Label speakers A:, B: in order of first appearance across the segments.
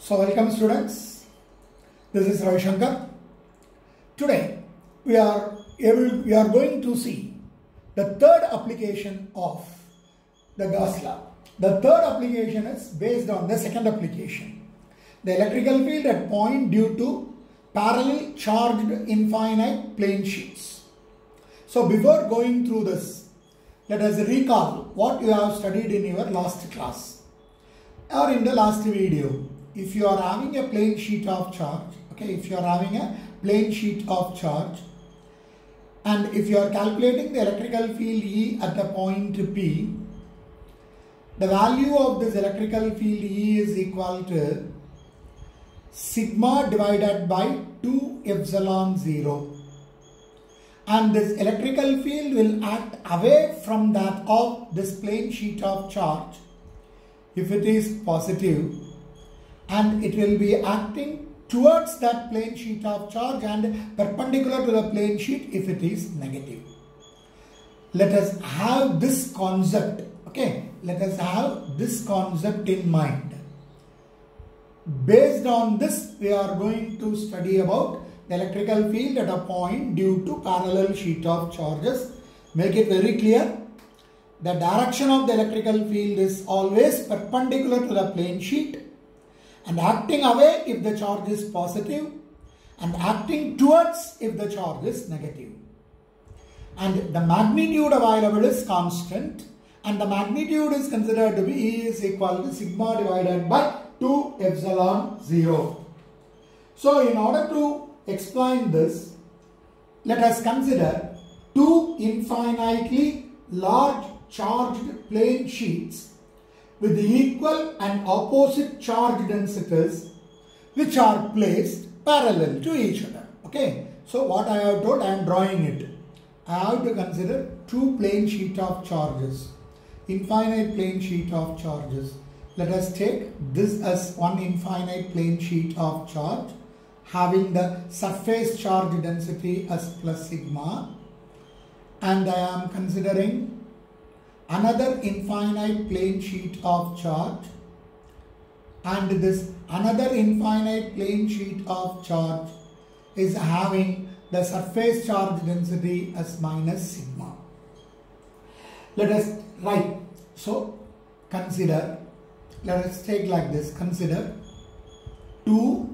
A: So welcome students, this is Ravi Shankar. Today we are going to see the third application of the Gauss law. The third application is based on the second application. The electrical field at point due to parallel charged infinite plane sheets. So before going through this, let us recall what you have studied in your last class or in the last video. If you are having a plane sheet of charge, if you are having a plane sheet of charge, and if you are calculating the electrical field E at the point P, the value of this electrical field E is equal to sigma divided by 2 epsilon 0. And this electrical field will act away from that of this plane sheet of charge if it is positive, and it will be acting towards that plane sheet of charge and perpendicular to the plane sheet if it is negative. Let us have this concept, let us have this concept in mind. Based on this, we are going to study about the electrical field at a point due to parallel sheet of charges. Make it very clear. The direction of the electrical field is always perpendicular to the plane sheet and acting away if the charge is positive and acting towards if the charge is negative. And the magnitude available is constant, and the magnitude is considered to be E is equal to sigma divided by 2 epsilon 0. So in order to explain this, let us consider two infinitely large charged plane sheets with the equal and opposite charge densities which are placed parallel to each other. So what I have told, I am drawing it. I have to consider two plane sheet of charges, infinite plane sheet of charges. Let us take this as one infinite plane sheet of charge having the surface charge density as plus sigma, and I am considering another infinite plane sheet of charge, and this another infinite plane sheet of charge is having the surface charge density as minus sigma. Let us write. So consider, let us take like this, consider two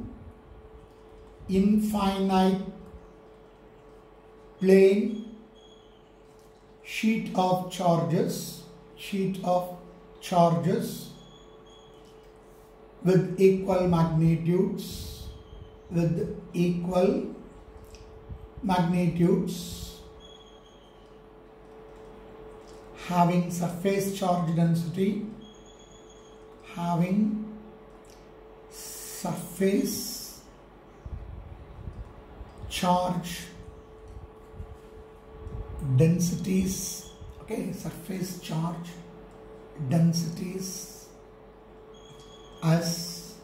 A: infinite plane sheet of charges with equal magnitudes, having surface charge density, surface charge densities as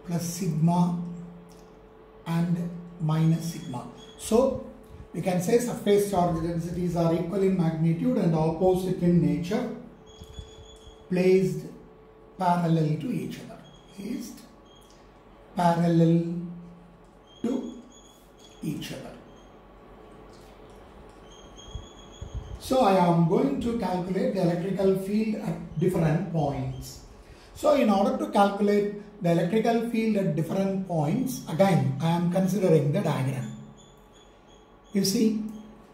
A: plus sigma and minus sigma. So we can say surface charge densities are equal in magnitude and opposite in nature, placed parallel to each other. So I am going to calculate the electrical field at different points. So in order to calculate the electrical field at different points, again I am considering the diagram. You see,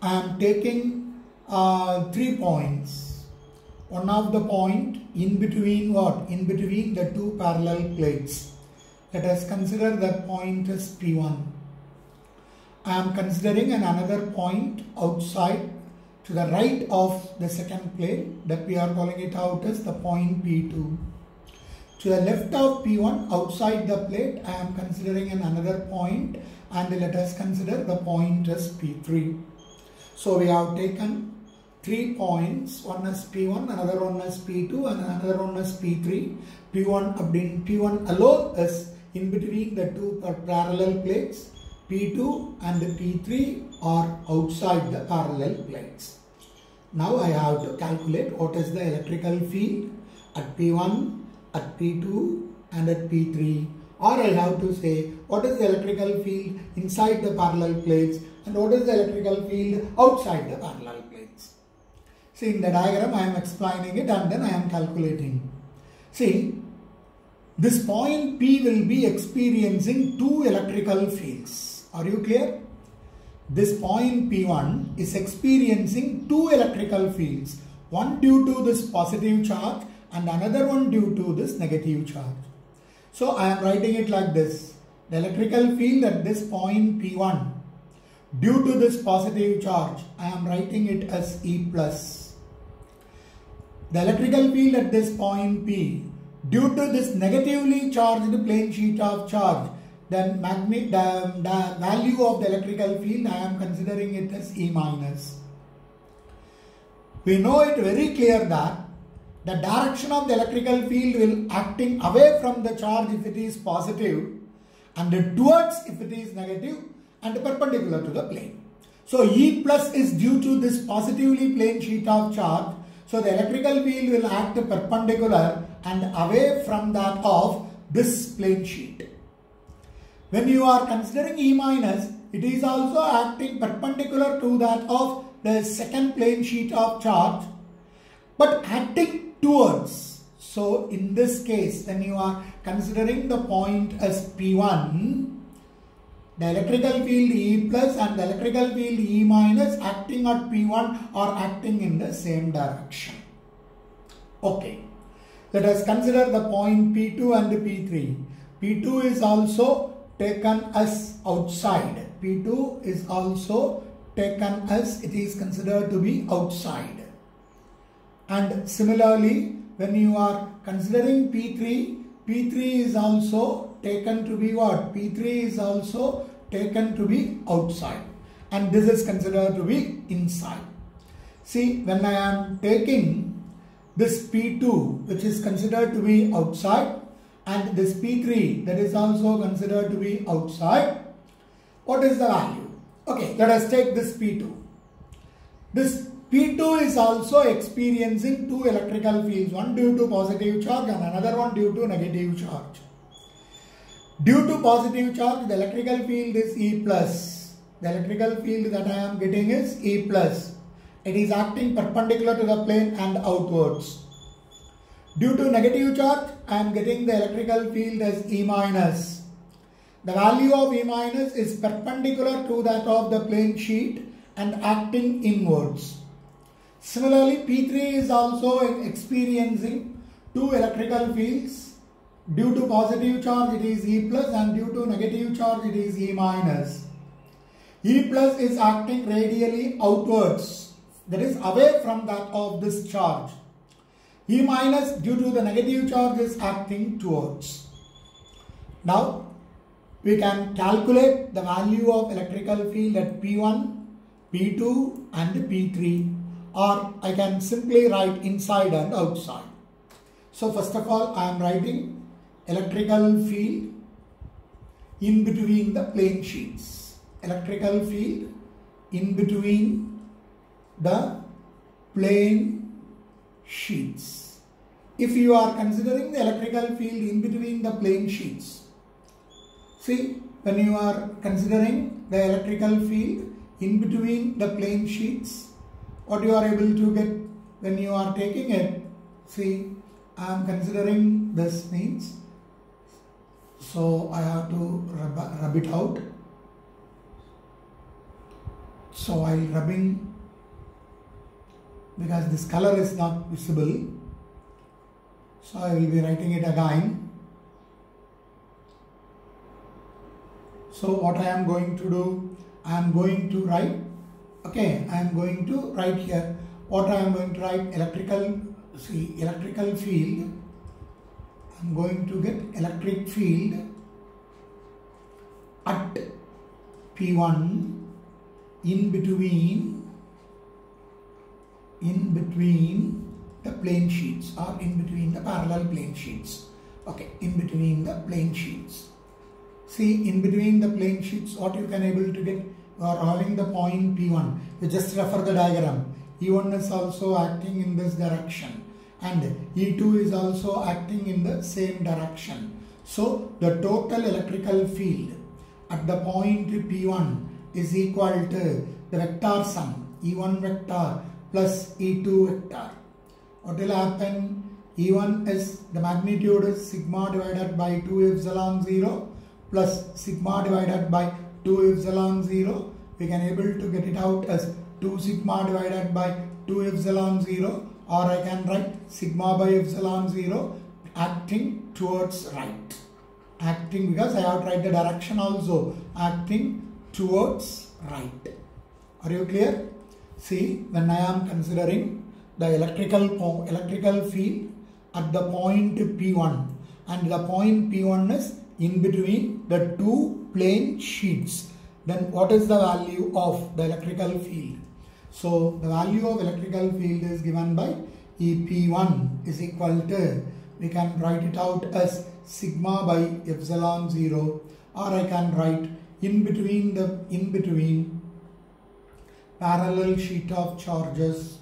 A: I am taking 3 points. One of the point in between what? In between the two parallel plates. Let us consider that point as P1. I am considering another point outside to the right of the second plate, that we are calling it out as the point P2. To the left of P1 outside the plate, I am considering another point, and let us consider the point as P3. So we have taken 3 points, one as P1, another one as P2 and another one as P3. P1 alone is in between the two parallel plates. P2 and P3 are outside the parallel plates. Now I have to calculate what is the electrical field at P1, at P2 and at P3 or I have to say what is the electrical field inside the parallel plates and what is the electrical field outside the parallel plates. See, in the diagram I am explaining it and then I am calculating. See, this point P will be experiencing two electrical fields. Are you clear? This point P1 is experiencing two electrical fields, one due to this positive charge and another one due to this negative charge. So I am writing it like this. The electrical field at this point P1 due to this positive charge, I am writing it as E plus. The electrical field at this point P due to this negatively charged plane sheet of charge, then the value of the electrical field I am considering it as E minus. We know it very clear that the direction of the electrical field will acting away from the charge if it is positive and towards if it is negative and perpendicular to the plane. So E plus is due to this positively plane sheet of charge. So the electrical field will act perpendicular and away from that of this plane sheet. When you are considering E minus, it is also acting perpendicular to that of the second plane sheet of charge, but acting towards. So in this case, when you are considering the point as P1, the electrical field E plus and the electrical field E minus acting at P1 are acting in the same direction. Okay. Let us consider the point P2 and P3. P2 is also taken as outside. P2 is also taken as it is considered to be outside. And similarly, when you are considering P3, P3 is also taken to be what? P3 is also taken to be outside. And this is considered to be inside. See, when I am taking this P2, which is considered to be outside, and this P3 that is also considered to be outside, what is the value? Okay, let us take this P2. This P2 is also experiencing two electrical fields, one due to positive charge and another one due to negative charge. Due to positive charge, the electrical field is E plus. The electrical field that I am getting is E plus. It is acting perpendicular to the plane and outwards. Due to negative charge, I am getting the electrical field as E minus. The value of E minus is perpendicular to that of the plane sheet and acting inwards. Similarly, P3 is also experiencing two electrical fields. Due to positive charge, it is E plus, and due to negative charge, it is E minus. E plus is acting radially outwards, that is away from that of this charge. E minus due to the negative charge is acting towards. Now we can calculate the value of electrical field at P1, P2 and P3, or I can simply write inside and outside. So first of all, I am writing electrical field in between the plane sheets. Electrical field in between the plane sheets. If you are considering the electrical field in between the plane sheets, see, when you are considering the electrical field in between the plane sheets, what you are able to get when you are taking it, see, I am considering this means, so I have to rub it out. So while rubbing, because this color is not visible, so I will be writing it again. So what I am going to do, I am going to write, okay, I am going to write here, what I am going to write, electrical field, I am going to get electric field at P1 in between the plane sheets, or in between the parallel plane sheets. Okay, in between the plane sheets. See, in between the plane sheets, what you can able to get, you are having the point P1. You just refer the diagram. E1 is also acting in this direction and E2 is also acting in the same direction. So the total electrical field at the point P1 is equal to the vector sum E1 vector plus E2 vector. What will happen? E1 is the magnitude is sigma divided by 2 epsilon 0 plus sigma divided by 2 epsilon 0. We can able to get it out as 2 sigma divided by 2 epsilon 0, or I can write sigma by epsilon 0 acting towards right. Acting, because I have to write the direction also, acting towards right. Are you clear? See, when I am considering the electrical field at the point P1, and the point P1 is in between the two plane sheets, then what is the value of the electrical field? So the value of electrical field is given by EP1 is equal to, we can write it out as sigma by epsilon 0, or I can write in between parallel sheet of charges,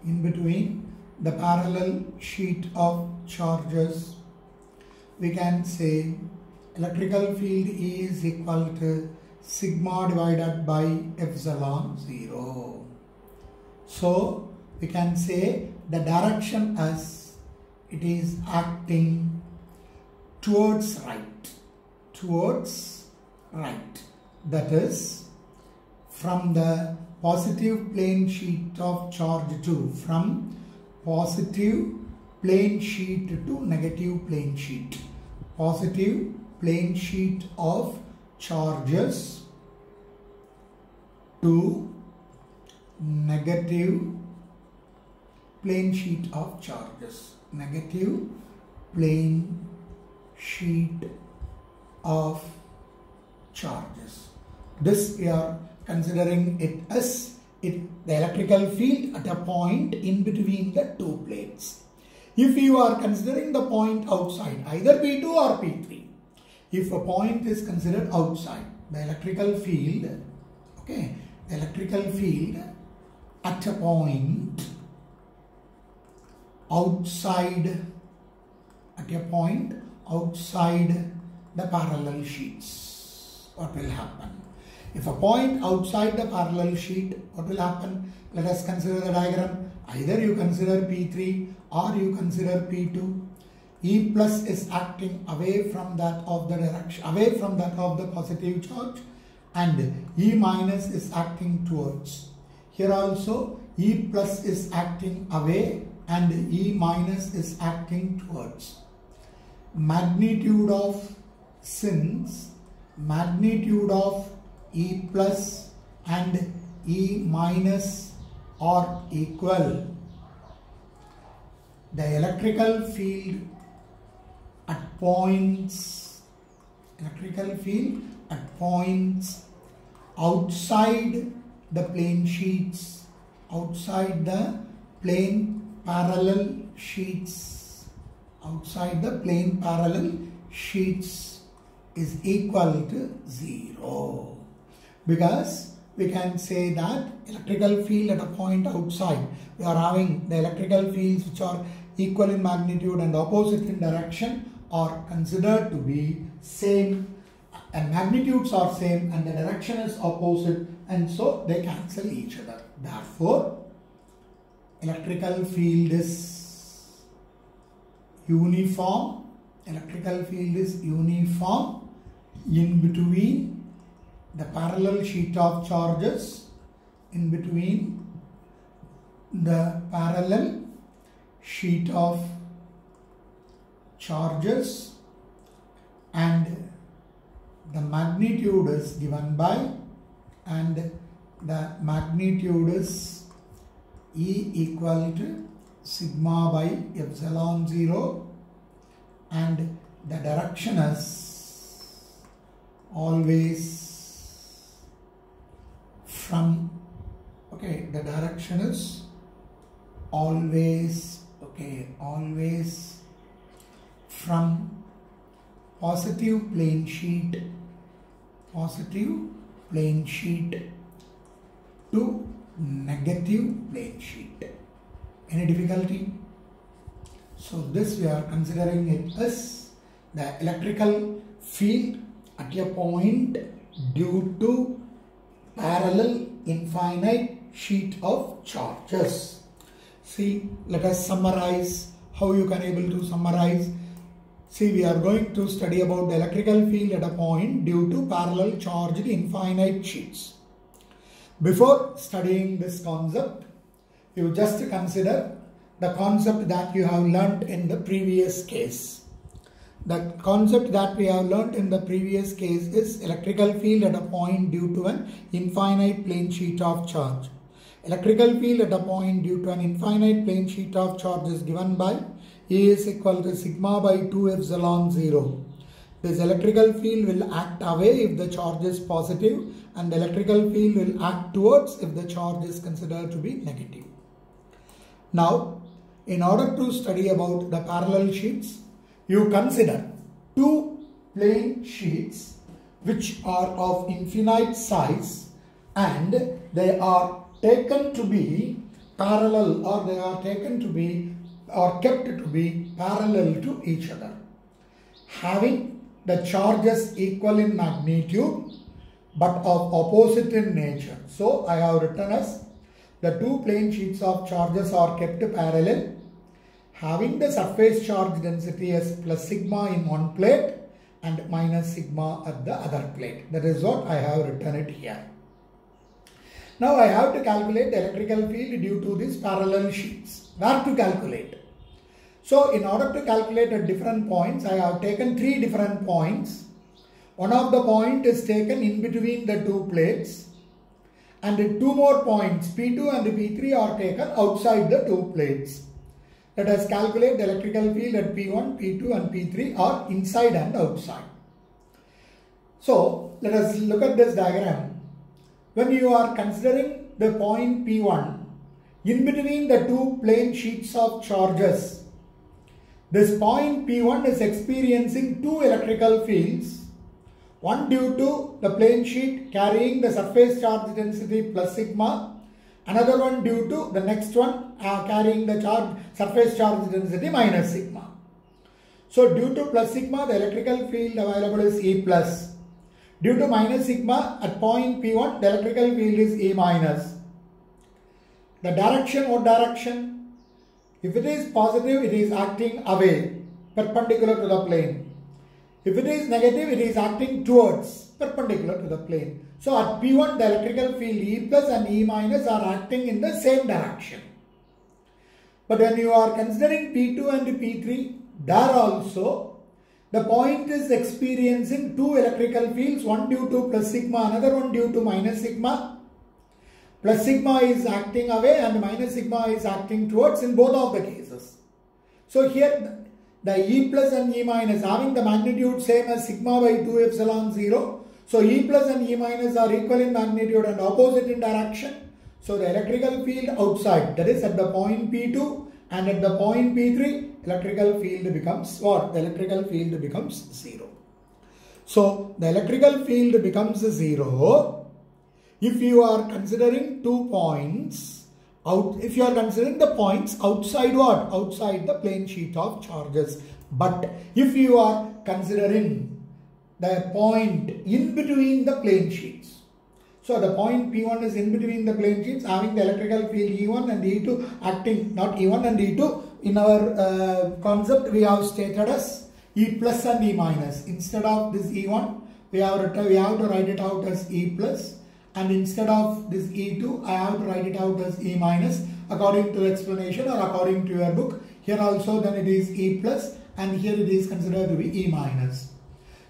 A: in between the parallel sheet of charges, we can say electrical field is equal to sigma divided by epsilon 0. So we can say the direction as it is acting towards right, that is from the positive plane sheet of charge to, from positive plane sheet to negative plane sheet, positive plane sheet of charges to negative plane sheet of charges, negative plane sheet of charges. This we are considering it as the electrical field at a point in between the two plates. If you are considering the point outside, either P2 or P3, if a point is considered outside, the electrical field, okay, the electrical field at a point outside, the parallel sheets, what will happen? If a point outside the parallel sheet, what will happen? Let us consider the diagram. Either you consider P3 or you consider P2. E plus is acting away from that of the direction, away from that of the positive charge, and E minus is acting towards. Here also E plus is acting away and E minus is acting towards. Magnitude of, since magnitude of E plus and E minus are equal, the electrical field at points, outside the plane sheets, outside the plane parallel sheets, is equal to 0. Because we can say that electrical field at a point outside, we are having the electrical fields which are equal in magnitude and opposite in direction are considered to be same, and magnitudes are same and the direction is opposite, and so they cancel each other. Therefore, electrical field is uniform. Electrical field is uniform in between the parallel sheet of charges, in between the parallel sheet of charges, and the magnitude is given by, and the magnitude is E equal to sigma by epsilon 0, and the direction is always from, okay, the direction is always, okay, always from positive plane sheet to negative plane sheet. Any difficulty? So this we are considering it as the electrical field at a point due to parallel infinite sheet of charges. See, let us summarize how you can able to summarize. See, we are going to study about the electrical field at a point due to parallel charged infinite sheets. Before studying this concept, you just consider the concept that you have learnt in the previous case. The concept that we have learnt in the previous case is electrical field at a point due to an infinite plane sheet of charge. Electrical field at a point due to an infinite plane sheet of charge is given by E is equal to sigma by 2 epsilon 0. This electrical field will act away if the charge is positive, and the electrical field will act towards if the charge is considered to be negative. Now, in order to study about the parallel sheets, you consider two plane sheets which are of infinite size and they are taken to be parallel, or they are taken to be or kept to be parallel to each other, having the charges equal in magnitude but of opposite in nature. So I have written as the two plane sheets of charges are kept parallel, having the surface charge density as plus sigma in one plate and minus sigma at the other plate. That is what I have written it here. Now I have to calculate the electrical field due to these parallel sheets. Where to calculate? So in order to calculate at different points, I have taken three different points. One of the point is taken in between the two plates, and two more points P2 and P3 are taken outside the two plates. Let us calculate the electrical field at P1, P2 and P3 are inside and outside. So let us look at this diagram. When you are considering the point P1 in between the two plane sheets of charges, this point P1 is experiencing two electrical fields, one due to the plane sheet carrying the surface charge density plus sigma, another one due to the next one carrying the surface charge density minus sigma. So due to plus sigma, the electrical field available is E plus. Due to minus sigma at point P1, the electrical field is E minus. The direction, what direction? If it is positive, it is acting away, perpendicular to the plane. If it is negative, it is acting towards, perpendicular to the plane. So at P1, the electrical field E plus and E minus are acting in the same direction. But when you are considering P2 and P3, there also the point is experiencing two electrical fields, one due to plus sigma, another one due to minus sigma. Plus sigma is acting away and minus sigma is acting towards in both of the cases. So here the E plus and E minus having the magnitude same as sigma by 2 epsilon 0. So E plus and E minus are equal in magnitude and opposite in direction. So the electrical field outside, that is at the point P2 and at the point P3, electrical field becomes what? The electrical field becomes 0. So the electrical field becomes 0 if you are considering 2 points out, if you are considering the points outside what? Outside the plane sheet of charges. But if you are considering the point in between the plane sheets, so the point P1 is in between the plane sheets having the electrical field E1 and E2 acting, not E1 and E2, in our concept we have stated as E plus and E minus. Instead of this E1, we have to write it out as E plus. And instead of this E2, I have to write it out as E minus according to explanation or according to your book. Here also then it is E plus and here it is considered to be E minus.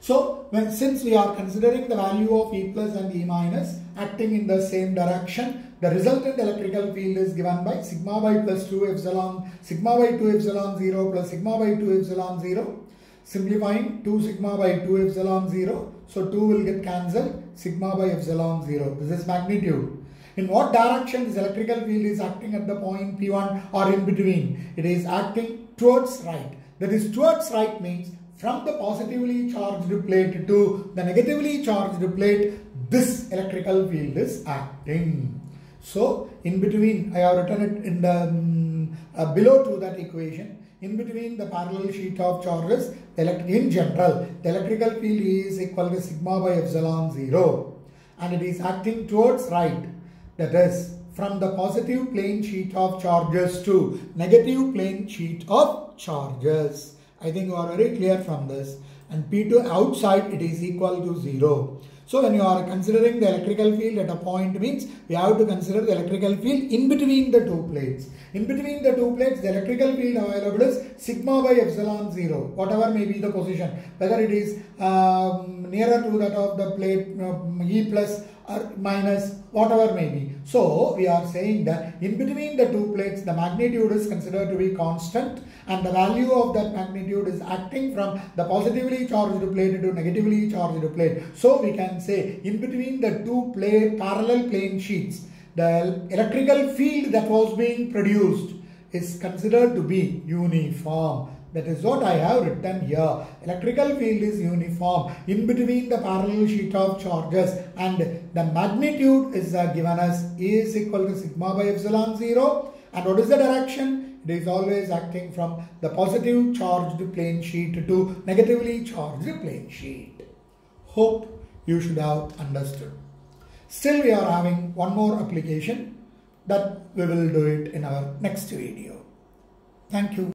A: So since we are considering the value of E plus and E minus acting in the same direction, the resultant electrical field is given by sigma by plus 2 epsilon, sigma by 2 epsilon 0 plus sigma by 2 epsilon 0. Simplifying 2 sigma by 2 epsilon 0. So 2 will get cancelled, sigma by epsilon 0. This is magnitude. In what direction this electrical field is acting at the point P1 or in between? It is acting towards right. That is, towards right means from the positively charged plate to the negatively charged plate, this electrical field is acting. So in between, I have written it in the below to that equation. in between the parallel sheet of charges, in general, the electrical field is equal to sigma by epsilon 0, and it is acting towards right. That is, from the positive plane sheet of charges to negative plane sheet of charges. I think you are very clear from this. And P2 outside, it is equal to 0. So when you are considering the electrical field at a point, means we have to consider the electrical field in between the two plates. In between the two plates, the electrical field available is sigma by epsilon 0, whatever may be the position, whether it is nearer to that of the plate E plus or minus, whatever may be. So we are saying that in between the two plates, the magnitude is considered to be constant, and the value of that magnitude is acting from the positively charged plate to negatively charged plate. So we can say in between the two parallel plane sheets, the electrical field that was being produced is considered to be uniform. That is what I have written here. Electrical field is uniform in between the parallel sheet of charges, and the magnitude is given as E is equal to sigma by epsilon 0. And what is the direction? It is always acting from the positive charged plane sheet to negatively charged plane sheet. Hope you should have understood. Still, we are having one more application that we will do it in our next video. Thank you.